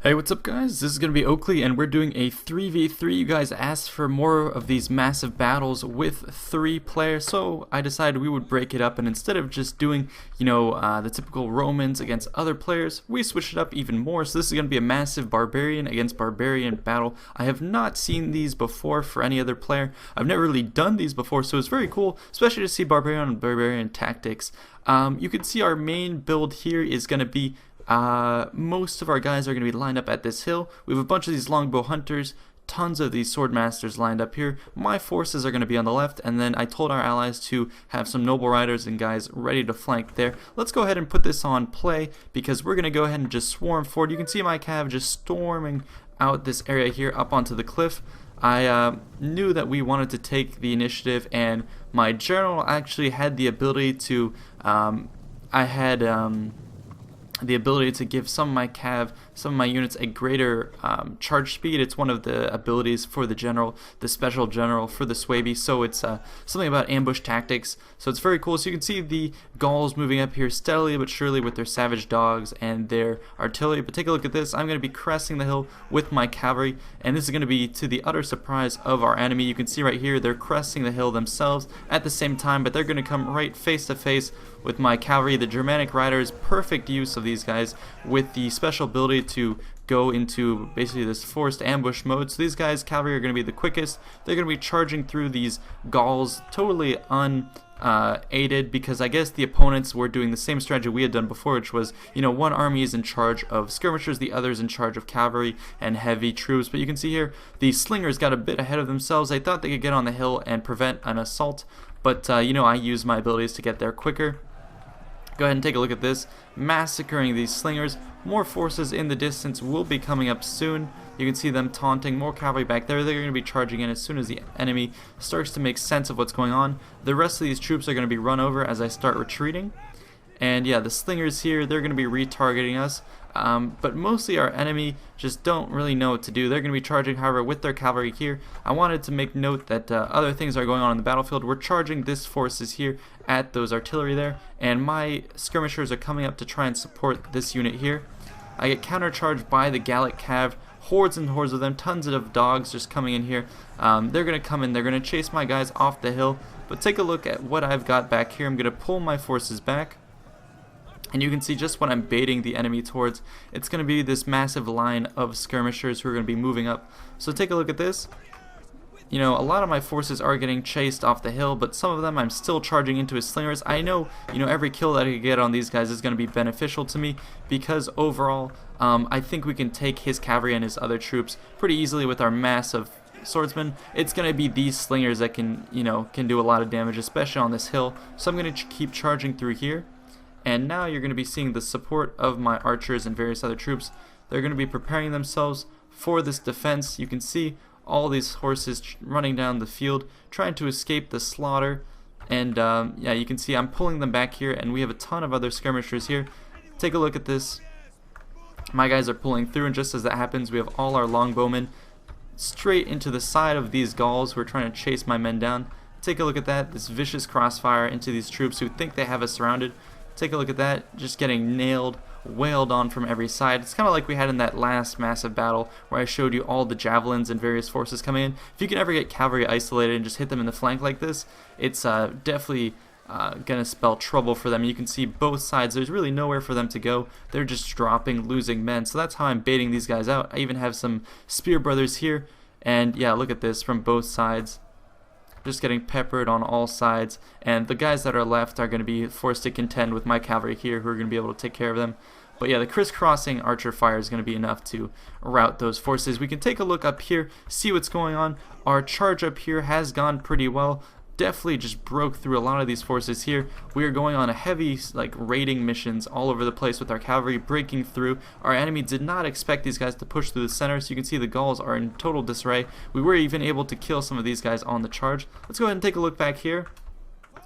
Hey, what's up guys? This is going to be Oakley and we're doing a 3v3. You guys asked for more of these massive battles with 3 players, so I decided we would break it up, and instead of just doing, the typical Romans against other players, we switched it up even more. So this is going to be a massive barbarian against barbarian battle. I have not seen these before for any other player. I've never really done these before, so it's very cool, especially to see barbarian and barbarian tactics. You can see our main build here is going to be most of our guys are going to be lined up at this hill. We have a bunch of these longbow hunters, tons of these sword masters lined up here. My forces are going to be on the left, and then I told our allies to have some noble riders and guys ready to flank there. Let's go ahead and put this on play because we're going to go ahead and just swarm forward. You can see my cav just storming out this area here up onto the cliff. I knew that we wanted to take the initiative, and my general actually had the ability to the ability to give some of my cav, some of my units a greater charge speed. It's one of the abilities for the general, the special general for the Suebi. So it's something about ambush tactics. So it's very cool. So you can see the Gauls moving up here steadily but surely with their savage dogs and their artillery. But take a look at this. I'm going to be cresting the hill with my cavalry, and this is going to be to the utter surprise of our enemy. You can see right here they're cresting the hill themselves at the same time, but they're going to come right face to face with my cavalry. The Germanic riders, perfect use of these guys with the special ability to go into basically this forced ambush mode. So these guys, cavalry, are going to be the quickest. They're going to be charging through these Gauls totally unaided, because I guess the opponents were doing the same strategy we had done before, which was, one army is in charge of skirmishers, the other is in charge of cavalry and heavy troops. But you can see here the slingers got a bit ahead of themselves. They thought they could get on the hill and prevent an assault, but I used my abilities to get there quicker. Go ahead and take a look at this, massacring these slingers. More forces in the distance will be coming up soon. You can see them taunting, more cavalry back there. They're going to be charging in as soon as the enemy starts to make sense of what's going on. The rest of these troops are going to be run over as I start retreating. And yeah, the slingers here, they're going to be retargeting us. But mostly our enemy just don't really know what to do. They're going to be charging, however, with their cavalry here. I wanted to make note that other things are going on in the battlefield. We're charging this forces here at those artillery there, and my skirmishers are coming up to try and support this unit here. I get countercharged by the Gallic cav, hordes and hordes of them, tons of dogs just coming in here. They're going to come in, they're going to chase my guys off the hill. But take a look at what I've got back here. I'm going to pull my forces back. And you can see just what I'm baiting the enemy towards. It's going to be this massive line of skirmishers who are going to be moving up. So take a look at this. A lot of my forces are getting chased off the hill, but some of them I'm still charging into his slingers. I know, every kill that I could get on these guys is going to be beneficial to me, because overall, I think we can take his cavalry and his other troops pretty easily with our massive swordsmen. It's going to be these slingers that can do a lot of damage, especially on this hill. So I'm going to keep charging through here. And now you're going to be seeing the support of my archers and various other troops. They're going to be preparing themselves for this defense. You can see all these horses running down the field, trying to escape the slaughter. And yeah, you can see I'm pulling them back here, and we have a ton of other skirmishers here. Take a look at this. My guys are pulling through, and just as that happens, we have all our longbowmen straight into the side of these Gauls who are trying to chase my men down. Take a look at that, this vicious crossfire into these troops who think they have us surrounded. Take a look at that, just getting nailed, wailed on from every side. It's kind of like we had in that last massive battle where I showed you all the javelins and various forces coming in. If you can ever get cavalry isolated and just hit them in the flank like this, it's definitely going to spell trouble for them. You can see both sides, there's really nowhere for them to go. They're just dropping, losing men. So that's how I'm baiting these guys out. I even have some spear brothers here, and yeah, look at this from both sides. Just getting peppered on all sides, and the guys that are left are going to be forced to contend with my cavalry here, who are going to be able to take care of them. But yeah, the crisscrossing archer fire is going to be enough to rout those forces. We can take a look up here, see what's going on. Our charge up here has gone pretty well. Definitely just broke through a lot of these forces here. We are going on a heavy raiding missions all over the place with our cavalry breaking through. Our enemy did not expect these guys to push through the center, so you can see the Gauls are in total disarray. We were even able to kill some of these guys on the charge. Let's go ahead and take a look back here.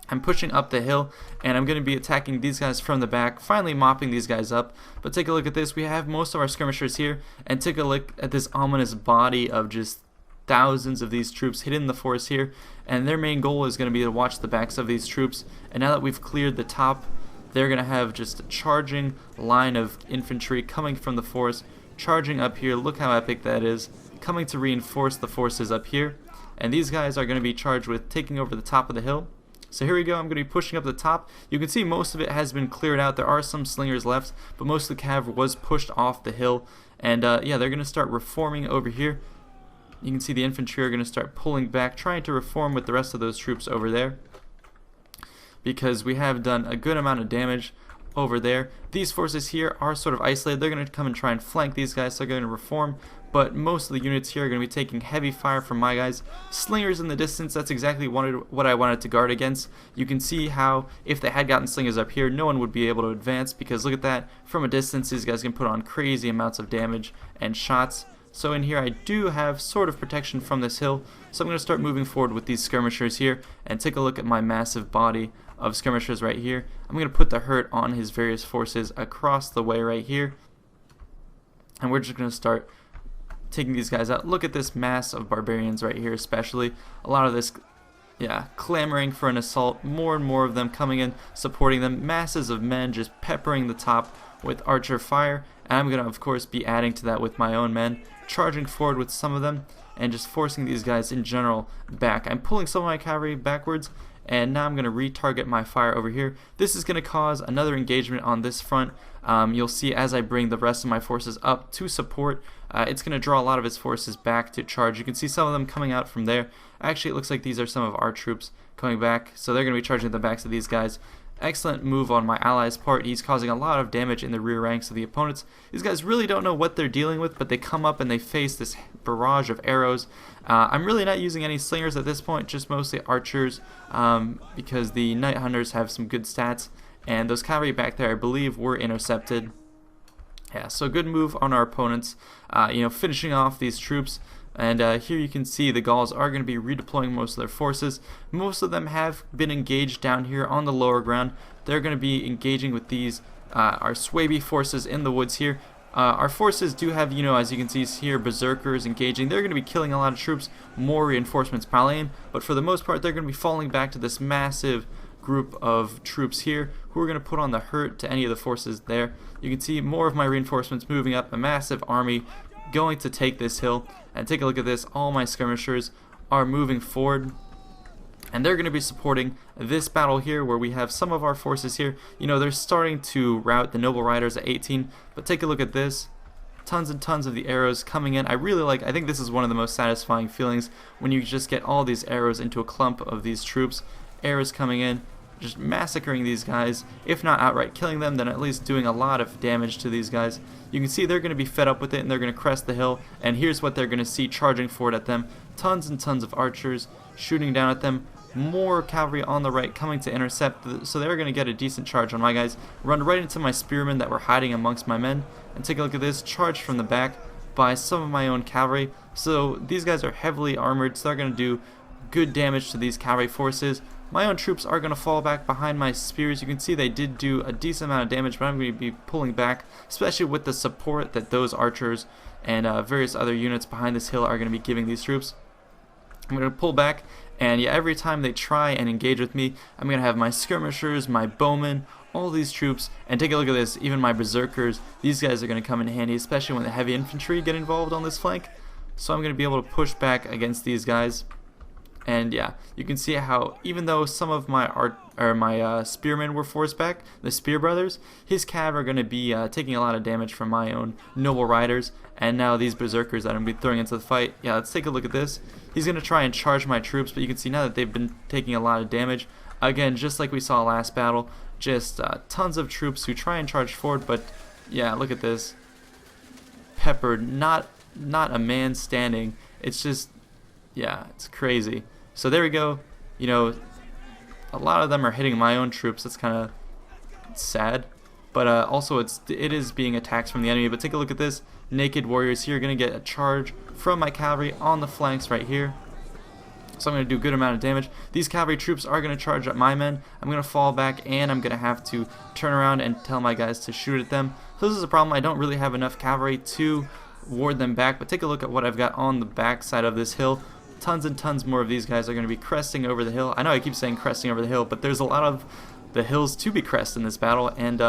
I'm pushing up the hill, and I'm going to be attacking these guys from the back, finally mopping these guys up. But take a look at this. We have most of our skirmishers here, and take a look at this ominous body of just thousands of these troops hidden in the forest here, and their main goal is going to be to watch the backs of these troops. And now that we've cleared the top they're going to have just a charging line of infantry coming from the forest, charging up here. Look how epic that is, coming to reinforce the forces up here. And these guys are going to be charged with taking over the top of the hill. So here we go, I'm going to be pushing up the top. You can see most of it has been cleared out. There are some slingers left, but most of the cav was pushed off the hill. And yeah, they're going to start reforming over here. You can see the infantry are going to start pulling back, trying to reform with the rest of those troops over there, because we have done a good amount of damage over there. These forces here are sort of isolated. They're going to come and try and flank these guys, so they're going to reform, but most of the units here are going to be taking heavy fire from my guys. Slingers in the distance, that's exactly what I wanted to guard against. You can see how if they had gotten slingers up here, no one would be able to advance, because look at that, from a distance these guys can put on crazy amounts of damage and shots. So in here I do have sort of protection from this hill, so I'm going to start moving forward with these skirmishers here and take a look at my massive body of skirmishers right here. I'm going to put the hurt on his various forces across the way right here, and we're just going to start taking these guys out. Look at this mass of barbarians right here, especially a lot of this, yeah, clamoring for an assault, more and more of them coming in, supporting them, masses of men just peppering the top with archer fire. And I'm going to of course be adding to that with my own men, charging forward with some of them and just forcing these guys in general back. I'm pulling some of my cavalry backwards, and now I'm going to retarget my fire over here. This is going to cause another engagement on this front. You'll see as I bring the rest of my forces up to support, it's going to draw a lot of its forces back to charge. You can see some of them coming out from there. Actually, it looks like these are some of our troops coming back, so they're going to be charging the backs of these guys. Excellent move on my ally's part. He's causing a lot of damage in the rear ranks of the opponents. These guys really don't know what they're dealing with, but they come up and they face this barrage of arrows. I'm really not using any slingers at this point, just mostly archers, because the Night Hunters have some good stats, and those cavalry back there I believe were intercepted. Yeah, so good move on our opponents, finishing off these troops. And here you can see the Gauls are going to be redeploying most of their forces. Most of them have been engaged down here on the lower ground. They're going to be engaging with these, our Suebi forces in the woods here. Our forces do have, as you can see here, berserkers engaging. They're going to be killing a lot of troops, more reinforcements piling in, but for the most part they're going to be falling back to this massive group of troops here who are going to put on the hurt to any of the forces there. You can see more of my reinforcements moving up, a massive army going to take this hill. And take a look at this, all my skirmishers are moving forward, and they're going to be supporting this battle here where we have some of our forces here. They're starting to rout the noble riders at 18, but take a look at this, tons and tons of the arrows coming in. I think this is one of the most satisfying feelings, when you just get all these arrows into a clump of these troops, arrows coming in, just massacring these guys, if not outright killing them, then at least doing a lot of damage to these guys. You can see they're going to be fed up with it, and they're going to crest the hill, and here's what they're going to see charging forward at them. Tons and tons of archers shooting down at them, more cavalry on the right coming to intercept, so they're going to get a decent charge on my guys, run right into my spearmen that were hiding amongst my men, and take a look at this, charge from the back by some of my own cavalry. So these guys are heavily armored, so they're going to do good damage to these cavalry forces. My own troops are going to fall back behind my spears. You can see they did do a decent amount of damage, but I'm going to be pulling back, especially with the support that those archers and various other units behind this hill are going to be giving these troops. I'm going to pull back, and yeah, every time they try and engage with me, I'm going to have my skirmishers, my bowmen, all these troops, and take a look at this, even my berserkers. These guys are going to come in handy, especially when the heavy infantry get involved on this flank. So I'm going to be able to push back against these guys. And yeah, you can see how even though some of my spearmen were forced back, the Spear Brothers, his cav are going to be taking a lot of damage from my own noble riders, and now these berserkers that I'm going to be throwing into the fight. Yeah, let's take a look at this. He's going to try and charge my troops, but you can see now that they've been taking a lot of damage. Again, just like we saw last battle, just tons of troops who try and charge forward, but yeah, look at this. Peppered, not a man standing. It's just, yeah, it's crazy. So there we go. A lot of them are hitting my own troops. That's kind of sad, but also it is being attacked from the enemy. But take a look at this. Naked warriors here are going to get a charge from my cavalry on the flanks right here. So I'm going to do a good amount of damage. These cavalry troops are going to charge at my men. I'm going to fall back, and I'm going to have to turn around and tell my guys to shoot at them. So this is a problem. I don't really have enough cavalry to ward them back, but take a look at what I've got on the back side of this hill. Tons and tons more of these guys are going to be cresting over the hill. I know I keep saying cresting over the hill, but there's a lot of the hills to be crest in this battle, and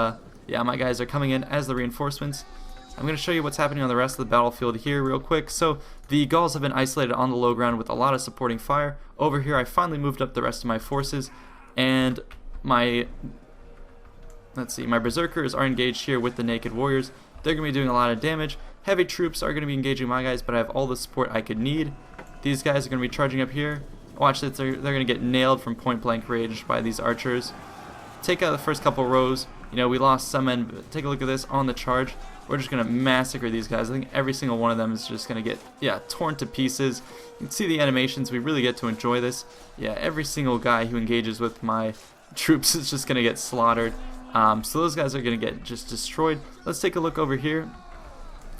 yeah, my guys are coming in as the reinforcements. I'm going to show you what's happening on the rest of the battlefield here real quick. So the Gauls have been isolated on the low ground with a lot of supporting fire. Over here I finally moved up the rest of my forces, and my berserkers are engaged here with the naked warriors. They're going to be doing a lot of damage. Heavy troops are going to be engaging my guys, but I have all the support I could need. These guys are going to be charging up here. Watch this, they're going to get nailed from point blank range by these archers. Take out the first couple rows. You know, we lost some men, but take a look at this on the charge. We're just going to massacre these guys. I think every single one of them is just going to get, yeah, torn to pieces. You can see the animations. We really get to enjoy this. Yeah, every single guy who engages with my troops is just going to get slaughtered. So those guys are going to get just destroyed. Let's take a look over here.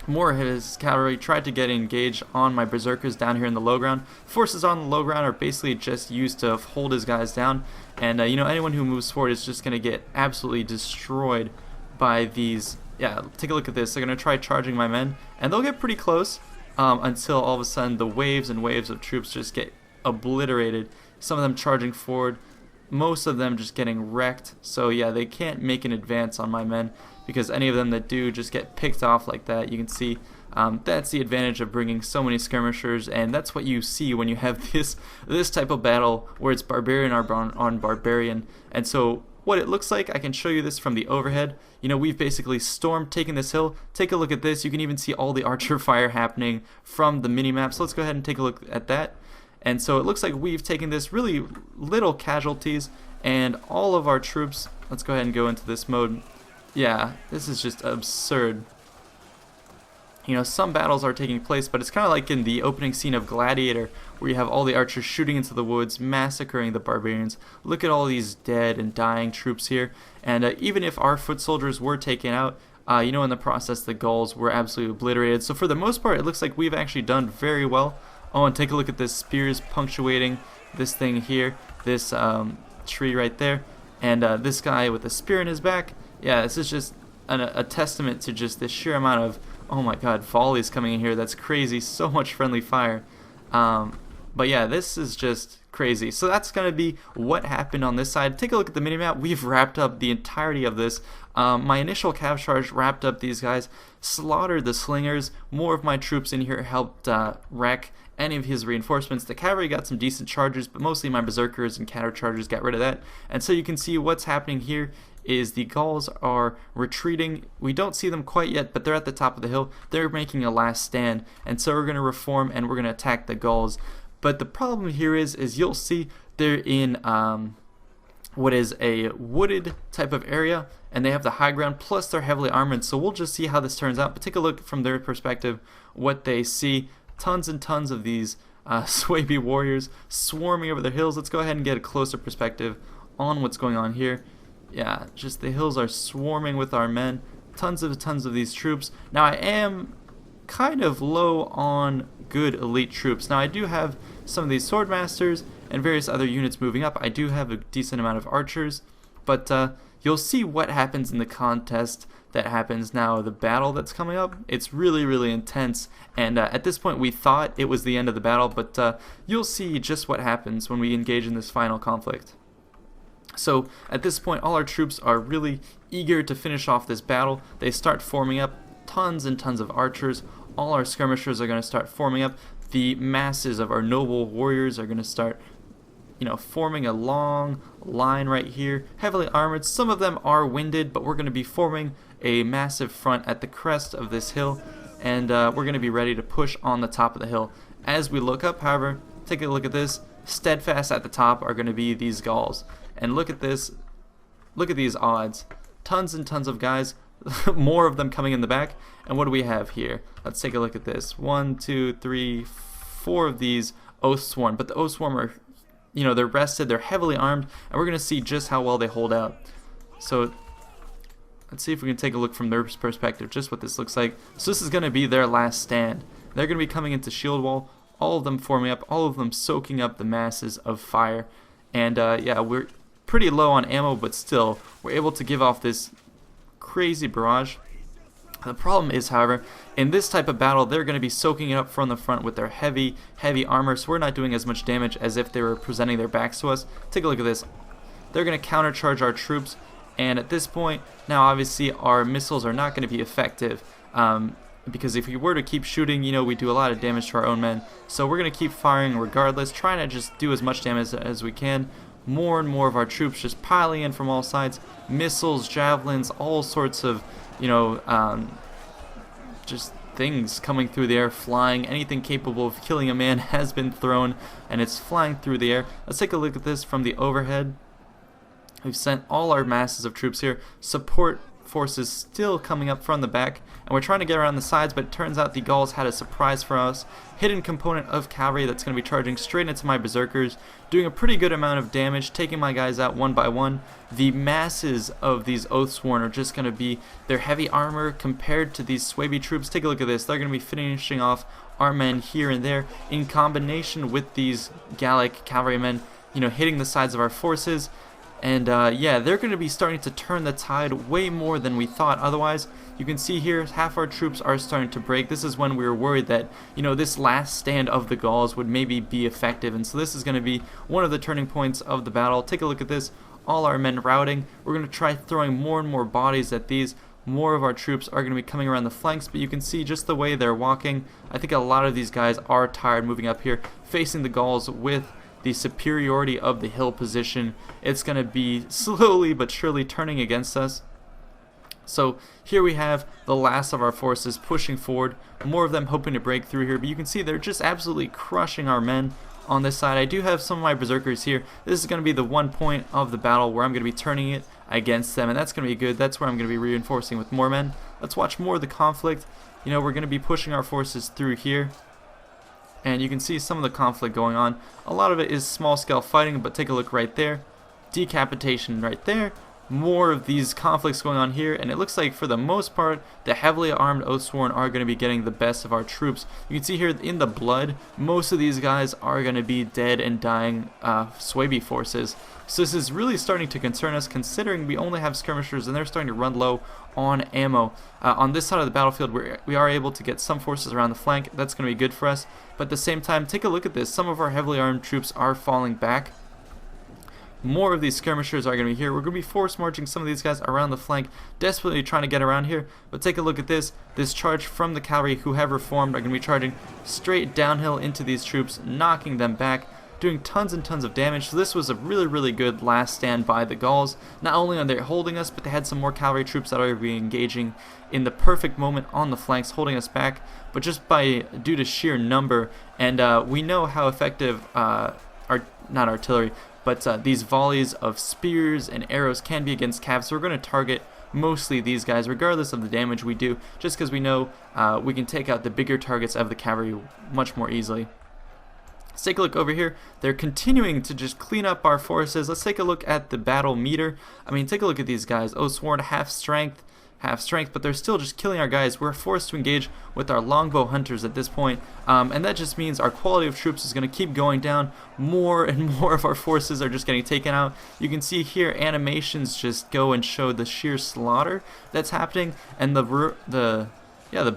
More of his cavalry tried to get engaged on my berserkers down here in the low ground. Forces on the low ground are basically just used to hold his guys down, and you know, anyone who moves forward is just going to get absolutely destroyed by these. Yeah, take a look at this. They're going to try charging my men, and they'll get pretty close until all of a sudden the waves and waves of troops just get obliterated. Some of them charging forward, most of them just getting wrecked. So yeah, they can't make an advance on my men, because any of them that do just get picked off like that. You can see that's the advantage of bringing so many skirmishers, and that's what you see when you have this type of battle where it's barbarian on barbarian. And so what it looks like, I can show you this from the overhead. You know, we've basically stormed, taken this hill. Take a look at this. You can even see all the archer fire happening from the mini-map. So let's go ahead and take a look at that. And so it looks like we've taken this really little casualties, and all of our troops, let's go ahead and go into this mode. Yeah, this is just absurd. You know, some battles are taking place, but it's kind of like in the opening scene of Gladiator, where you have all the archers shooting into the woods, massacring the barbarians. Look at all these dead and dying troops here. And even if our foot soldiers were taken out, you know, in the process, the Gauls were absolutely obliterated. So for the most part, it looks like we've actually done very well. Oh, and take a look at this spears punctuating this thing here, this tree right there, and this guy with a spear in his back. Yeah, this is just a testament to just the sheer amount of, oh my god, volleys coming in here. That's crazy. So much friendly fire. But yeah, this is just crazy. So that's going to be what happened on this side. Take a look at the minimap. We've wrapped up the entirety of this. My initial cav charge wrapped up these guys, slaughtered the slingers. More of my troops in here helped wreck any of his reinforcements. The cavalry got some decent charges, but mostly my berserkers and counter chargers got rid of that. And so you can see what's happening here is the Gauls are retreating. We don't see them quite yet, but they're at the top of the hill. They're making a last stand, and so we're going to reform and we're going to attack the Gauls. But the problem here is you'll see they're in what is a wooded type of area, and they have the high ground, plus they're heavily armored. So we'll just see how this turns out, but take a look from their perspective what they see. Tons and tons of these Suebi warriors swarming over the hills. Let's go ahead and get a closer perspective on what's going on here. Yeah, just the hills are swarming with our men. Tons of these troops. Now I am kind of low on good elite troops. Now I do have some of these swordmasters and various other units moving up. I do have a decent amount of archers, but you'll see what happens in the contest that happens now, the battle that's coming up. It's really intense, and at this point we thought it was the end of the battle, but you'll see just what happens when we engage in this final conflict. So at this point all our troops are really eager to finish off this battle. They start forming up, tons and tons of archers. All our skirmishers are going to start forming up. The masses of our noble warriors are going to start, you know, forming a long line right here, heavily armored. Some of them are winded, but we're going to be forming a massive front at the crest of this hill, and we're going to be ready to push on the top of the hill. As we look up, however, take a look at this. Steadfast at the top are going to be these Gauls, and look at this. Look at these odds. Tons and tons of guys, more of them coming in the back. And what do we have here? Let's take a look at this. 1, 2, 3, 4 of these Oathsworn, but the Oathsworn are, you know, they're rested, they're heavily armed, and we're going to see just how well they hold out. So let's see if we can take a look from their perspective, just what this looks like. So this is going to be their last stand. They're going to be coming into shield wall, all of them forming up, all of them soaking up the masses of fire. And yeah, we're pretty low on ammo, but still, we're able to give off this crazy barrage. The problem is, however, in this type of battle, they're going to be soaking it up from the front with their heavy armor, so we're not doing as much damage as if they were presenting their backs to us. Take a look at this. they're going to countercharge our troops. And at this point, now obviously our missiles are not going to be effective. Because if we were to keep shooting, you know, we do a lot of damage to our own men. So we're going to keep firing regardless, trying to just do as much damage as we can. More and more of our troops just piling in from all sides. Missiles, javelins, all sorts of, you know, just things coming through the air, flying. Anything capable of killing a man has been thrown, and it's flying through the air. Let's take a look at this from the overhead. We've sent all our masses of troops here. Support forces still coming up from the back, and we're trying to get around the sides, but it turns out the Gauls had a surprise for us. Hidden component of cavalry that's going to be charging straight into my berserkers, doing a pretty good amount of damage, taking my guys out one by one. The masses of these Oathsworn are just going to be their heavy armor compared to these Suebi troops. Take a look at this. They're going to be finishing off our men here and there in combination with these Gallic cavalrymen, you know, hitting the sides of our forces. And yeah, they're going to be starting to turn the tide way more than we thought. Otherwise, you can see here, half our troops are starting to break. This is when we were worried that, you know, this last stand of the Gauls would maybe be effective. And so this is going to be one of the turning points of the battle. Take a look at this. All our men routing. We're going to try throwing more and more bodies at these. More of our troops are going to be coming around the flanks, but you can see just the way they're walking. I think a lot of these guys are tired moving up here, facing the Gauls with the superiority of the hill position. It's going to be slowly but surely turning against us. So here we have the last of our forces pushing forward, more of them hoping to break through here, but you can see they're just absolutely crushing our men on this side. I do have some of my berserkers here. This is going to be the one point of the battle where I'm going to be turning it against them, and that's going to be good. That's where I'm going to be reinforcing with more men. Let's watch more of the conflict. You know, we're going to be pushing our forces through here, and you can see some of the conflict going on. A lot of it is small-scale fighting, but take a look right there. Decapitation right there. More of these conflicts going on here, and it looks like for the most part the heavily armed Oathsworn are going to be getting the best of our troops. You can see here in the blood, most of these guys are going to be dead and dying Suebi forces. So this is really starting to concern us, considering we only have skirmishers and they're starting to run low on ammo. On this side of the battlefield, we are able to get some forces around the flank. That's going to be good for us, but at the same time, take a look at this. Some of our heavily armed troops are falling back. More of these skirmishers are going to be here. We're going to be force marching some of these guys around the flank, desperately trying to get around here. But take a look at this. This charge from the cavalry who have reformed are going to be charging straight downhill into these troops, knocking them back, doing tons and tons of damage. So this was a really, really good last stand by the Gauls. Not only are they holding us, but they had some more cavalry troops that are going to be engaging in the perfect moment on the flanks, holding us back. But just due to sheer number, and we know how effective not artillery, but these volleys of spears and arrows can be against cavs, so we're going to target mostly these guys regardless of the damage we do, just because we know we can take out the bigger targets of the cavalry much more easily. Let's take a look over here. They're continuing to just clean up our forces. Let's take a look at the battle meter. I mean, take a look at these guys. Oathsworn, half strength, but they're still just killing our guys. We're forced to engage with our longbow hunters at this point, and that just means our quality of troops is going to keep going down. More and more of our forces are just getting taken out. You can see here animations just go and show the sheer slaughter that's happening, and the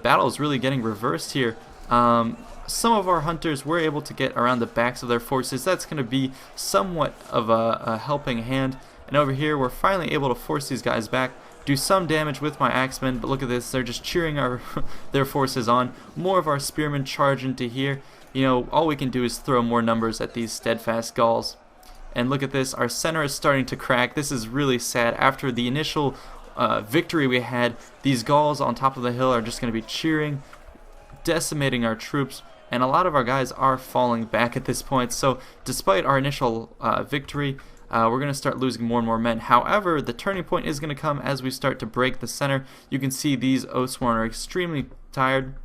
battle is really getting reversed here. Some of our hunters were able to get around the backs of their forces. That's going to be somewhat of a helping hand. And over here, we're finally able to force these guys back, do some damage with my axemen, but look at this, they're just cheering their forces on. More of our spearmen charge into here. You know, all we can do is throw more numbers at these steadfast Gauls. And look at this, our center is starting to crack. This is really sad. After the initial victory we had, these Gauls on top of the hill are just going to be cheering, decimating our troops, and a lot of our guys are falling back at this point. So despite our initial victory, we're going to start losing more and more men. However, the turning point is going to come as we start to break the center. You can see these Oathsworn are extremely tired,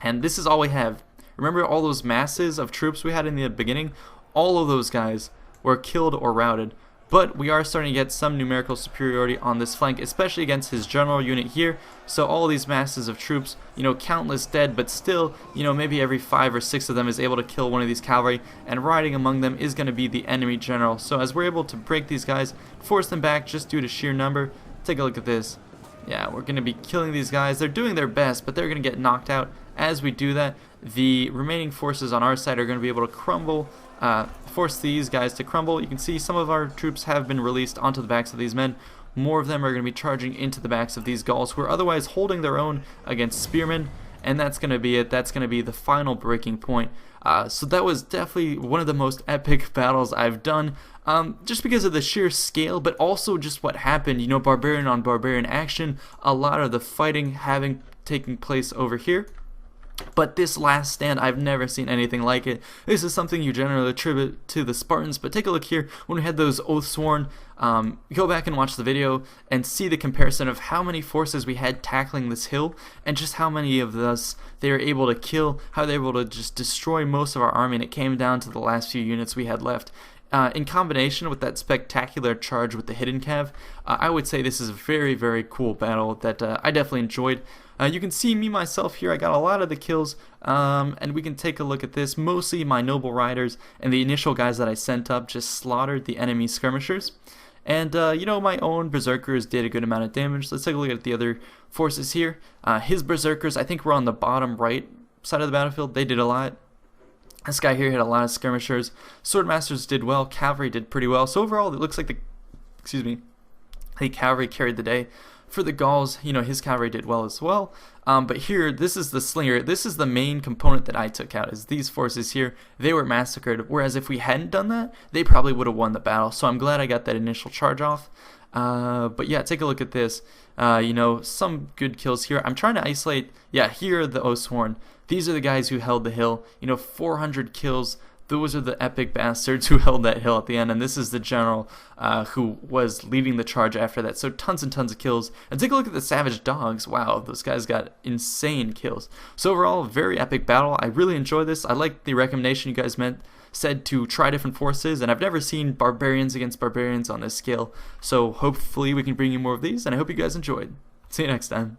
and this is all we have. Remember all those masses of troops we had in the beginning? All of those guys were killed or routed. But we are starting to get some numerical superiority on this flank, especially against his general unit here. So all these masses of troops, you know, countless dead, but still, you know, maybe every 5 or 6 of them is able to kill one of these cavalry, and riding among them is going to be the enemy general. So as we're able to break these guys, force them back just due to sheer number, take a look at this. Yeah, we're going to be killing these guys. They're doing their best, but they're going to get knocked out. As we do that, the remaining forces on our side are going to be able to crumble force these guys to crumble. You can see some of our troops have been released onto the backs of these men. More of them are going to be charging into the backs of these Gauls, who are otherwise holding their own against spearmen. And that's going to be it. That's going to be the final breaking point. So that was definitely one of the most epic battles I've done, just because of the sheer scale, but also just what happened. You know, barbarian on barbarian action, a lot of the fighting having taken place over here. But this last stand, I've never seen anything like it. This is something you generally attribute to the Spartans, but take a look here. When we had those Oathsworn, go back and watch the video and see the comparison of how many forces we had tackling this hill, and just how many of us they were able to kill, how they were able to just destroy most of our army, and it came down to the last few units we had left. In combination with that spectacular charge with the hidden cav, I would say this is a very, very cool battle that I definitely enjoyed. You can see me myself here. I got a lot of the kills, and we can take a look at this. Mostly my noble riders and the initial guys that I sent up just slaughtered the enemy skirmishers. And, you know, my own berserkers did a good amount of damage. Let's take a look at the other forces here. His berserkers, I think, were on the bottom right side of the battlefield. They did a lot. This guy here had a lot of skirmishers. Swordmasters did well. Cavalry did pretty well. So overall, it looks like the cavalry carried the day. For the Gauls, you know, his cavalry did well as well. But here, this is the slinger. This is the main component that I took out, is these forces here. They were massacred, whereas if we hadn't done that, they probably would have won the battle. So I'm glad I got that initial charge off. But yeah, take a look at this. You know, some good kills here. I'm trying to isolate. Yeah, here are the Oathsworn. These are the guys who held the hill. You know, 400 kills. Those are the epic bastards who held that hill at the end, and this is the general who was leading the charge after that. So tons and tons of kills. And take a look at the savage dogs. Wow, those guys got insane kills. So overall, very epic battle. I really enjoy this. I like the recommendation you guys said to try different forces, and I've never seen barbarians against barbarians on this scale. So hopefully we can bring you more of these, and I hope you guys enjoyed. See you next time.